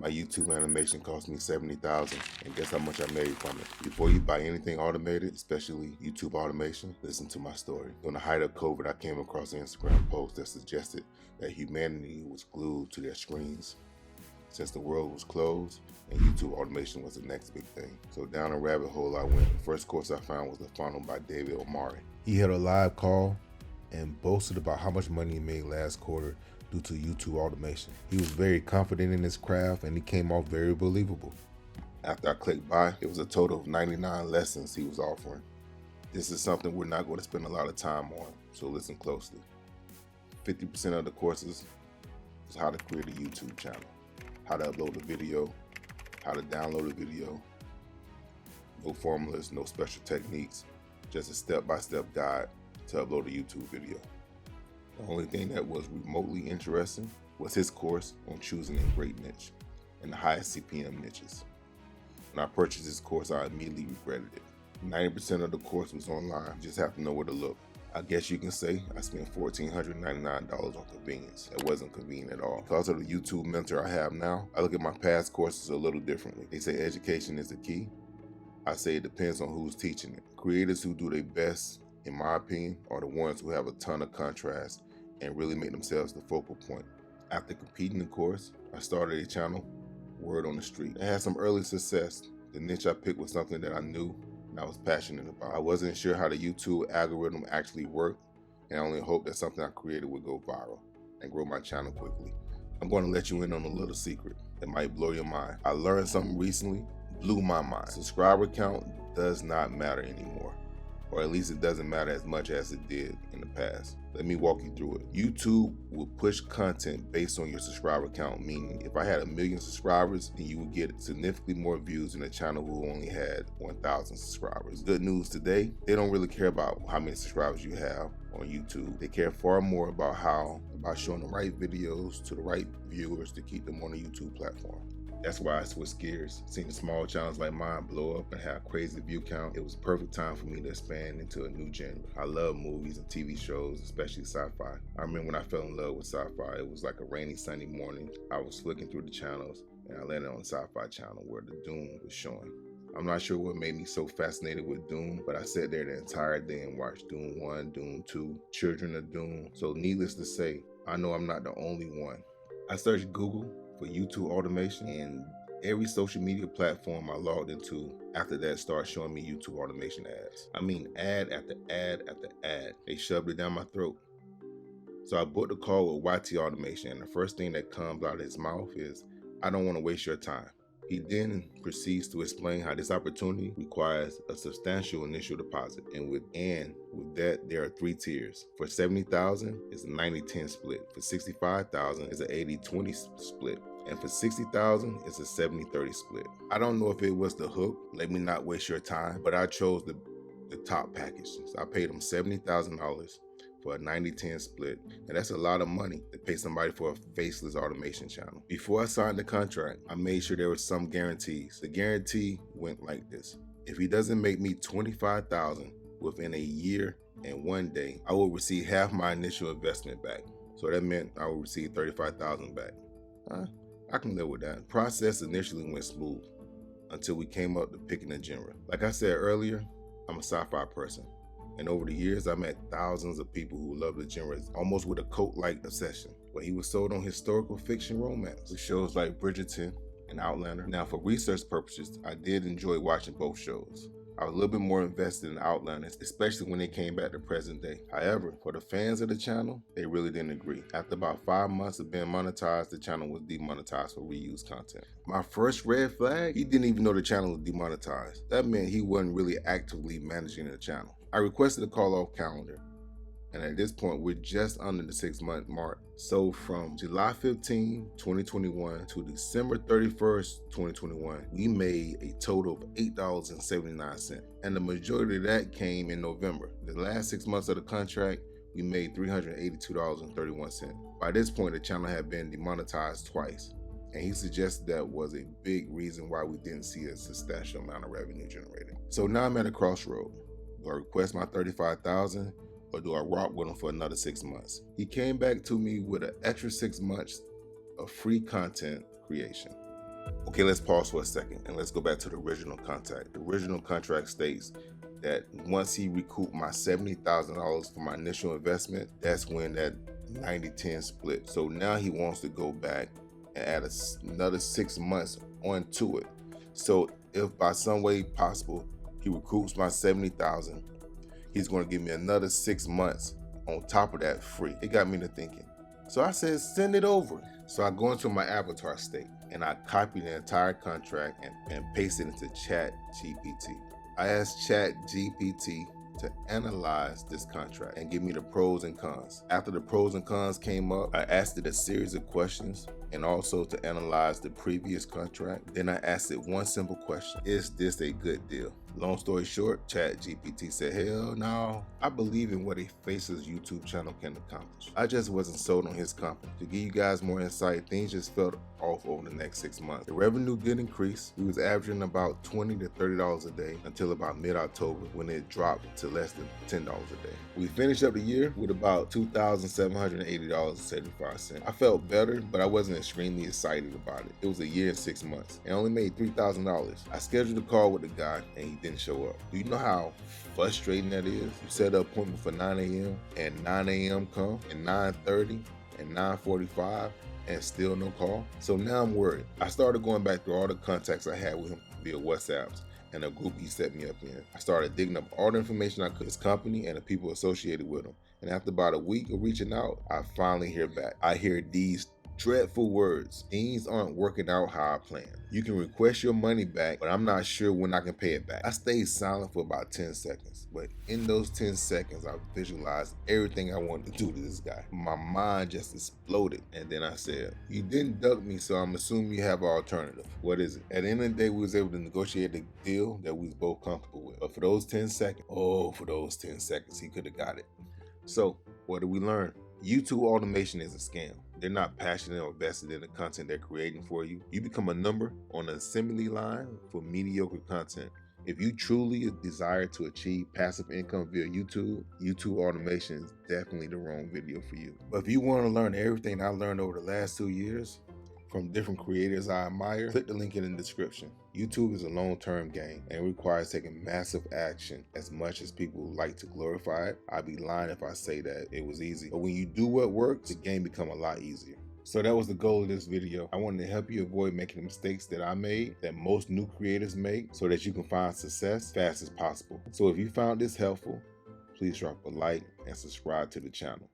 My YouTube animation cost me $70,000, and guess how much I made from it? Before you buy anything automated, especially YouTube automation, listen to my story. During the height of COVID, I came across an Instagram post that suggested that humanity was glued to their screens since the world was closed, and YouTube automation was the next big thing. So down a rabbit hole I went. The first course I found was The Funnel by David Omari. He had a live call and boasted about how much money he made last quarter due to YouTube automation. He was very confident in his craft and he came off very believable. After I clicked buy, it was a total of 99 lessons he was offering. This is something we're not going to spend a lot of time on, so listen closely. 50% of the courses is how to create a YouTube channel, how to upload a video, how to download a video. No formulas, no special techniques, just a step-by-step guide to upload a YouTube video. The only thing that was remotely interesting was his course on choosing a great niche and the highest CPM niches. When I purchased this course, I immediately regretted it. 90% of the course was online, you just have to know where to look. I guess you can say I spent $1,499 on convenience. It wasn't convenient at all. Because of the YouTube mentor I have now, I look at my past courses a little differently. They say education is the key. I say it depends on who's teaching it. Creators who do their best, in my opinion, are the ones who have a ton of contrast and really make themselves the focal point. After completing the course, I started a channel, Word on the Street. It had some early success. The niche I picked was something that I knew and I was passionate about. I wasn't sure how the YouTube algorithm actually worked, and I only hoped that something I created would go viral and grow my channel quickly. I'm going to let you in on a little secret that might blow your mind. I learned something recently, blew my mind. Subscriber count does not matter anymore. Or at least it doesn't matter as much as it did in the past. Let me walk you through it. YouTube will push content based on your subscriber count, meaning if I had 1 million subscribers, then you would get significantly more views than a channel who only had 1,000 subscribers. Good news today, they don't really care about how many subscribers you have on YouTube. They care far more about showing the right videos to the right viewers to keep them on the YouTube platform. That's why I switched gears. Seeing small channels like mine blow up and have crazy view count, it was a perfect time for me to expand into a new genre. I love movies and TV shows, especially sci-fi. I remember when I fell in love with sci-fi, it was like a rainy Sunday morning. I was flicking through the channels and I landed on the Sci-Fi channel where the Doom was showing. I'm not sure what made me so fascinated with Doom, but I sat there the entire day and watched Doom 1, Doom 2, Children of Doom. So needless to say, I know I'm not the only one. I searched Google for YouTube automation, and every social media platform I logged into after that started showing me YouTube automation ads. I mean, ad after ad after ad. They shoved it down my throat. So I booked a call with YT Automation, and the first thing that comes out of his mouth is, "I don't want to waste your time." He then proceeds to explain how this opportunity requires a substantial initial deposit, and with that there are 3 tiers. For $70,000 is a 90-10 split. For $65,000 is an 80-20 split. And for $60,000 it's a 70-30 split. I don't know if it was the hook, let me not waste your time, but I chose the top package. So I paid him $70,000 for a 90-10 split, and that's a lot of money to pay somebody for a faceless automation channel. Before I signed the contract, I made sure there were some guarantees. The guarantee went like this: if he doesn't make me $25,000 within a year and 1 day, I will receive half my initial investment back. So that meant I will receive $35,000 back. I can live with that. The process initially went smooth until we came up to picking a genre. Like I said earlier, I'm a sci-fi person. And over the years, I met thousands of people who love the genre almost with a cult-like obsession. But he was sold on historical fiction romance with shows like Bridgerton and Outlander. Now, for research purposes, I did enjoy watching both shows. I was a little bit more invested in Outlander, especially when they came back to present day. However, for the fans of the channel, they really didn't agree. After about 5 months of being monetized, the channel was demonetized for reused content. My first red flag, he didn't even know the channel was demonetized. That meant he wasn't really actively managing the channel. I requested a call-off calendar, and at this point, we're just under the 6-month mark. So from July 15, 2021 to December 31st, 2021, we made a total of $8.79. And the majority of that came in November. The last 6 months of the contract, we made $382.31. By this point, the channel had been demonetized twice. And he suggested that was a big reason why we didn't see a substantial amount of revenue generated. So now I'm at a crossroad. Do I request my $35,000 or do I rock with him for another 6 months? He came back to me with an extra 6 months of free content creation. Okay, let's pause for a second and let's go back to the original contract. The original contract states that once he recouped my $70,000 for my initial investment, that's when that 90-10 split. So now he wants to go back and add another 6 months onto it. So if by some way possible he recoups my $70,000, he's going to give me another 6 months on top of that free. It got me to thinking. So I said, send it over. So I go into my avatar state and I copy the entire contract and paste it into Chat GPT. I asked Chat GPT to analyze this contract and give me the pros and cons. After the pros and cons came up, I asked it a series of questions and also to analyze the previous contract. Then I asked it one simple question: is this a good deal? Long story short, Chat GPT said, hell no. I believe in what a faceless YouTube channel can accomplish. I just wasn't sold on his company. To give you guys more insight, things just felt off over the next 6 months. The revenue did increase. We was averaging about $20 to $30 a day until about mid-October when it dropped to less than $10 a day. We finished up the year with about $2,780.75. I felt better, but I wasn't extremely excited about it. It was a year and 6 months and I only made $3,000. I scheduled a call with the guy and he didn't show up. Do you know how frustrating that is? You set an appointment for 9 a.m. and 9 a.m. come and 9:30 and 9:45 and still no call. So now I'm worried. I started going back through all the contacts I had with him via WhatsApps and a group he set me up in. I started digging up all the information I could, his company and the people associated with him. And after about a week of reaching out, I finally hear back. I hear these dreadful words: things aren't working out how I planned. You can request your money back, but I'm not sure when I can pay it back. I stayed silent for about 10 seconds, but in those 10 seconds, I visualized everything I wanted to do to this guy. My mind just exploded, and then I said, you didn't duck me, so I'm assuming you have an alternative. What is it? At the end of the day, we was able to negotiate a deal that we was both comfortable with. But for those 10 seconds, he could have got it. So, what did we learn? YouTube automation is a scam. They're not passionate or vested in the content they're creating for you. You become a number on an assembly line for mediocre content. If you truly desire to achieve passive income via YouTube, YouTube automation is definitely the wrong video for you. But if you want to learn everything I learned over the last 2 years from different creators I admire, click the link in the description. YouTube is a long-term game and requires taking massive action. As much as people like to glorify it, I'd be lying if I say that it was easy. But when you do what works, the game becomes a lot easier. So that was the goal of this video. I wanted to help you avoid making the mistakes that I made, that most new creators make, so that you can find success fast as possible. So if you found this helpful, please drop a like and subscribe to the channel.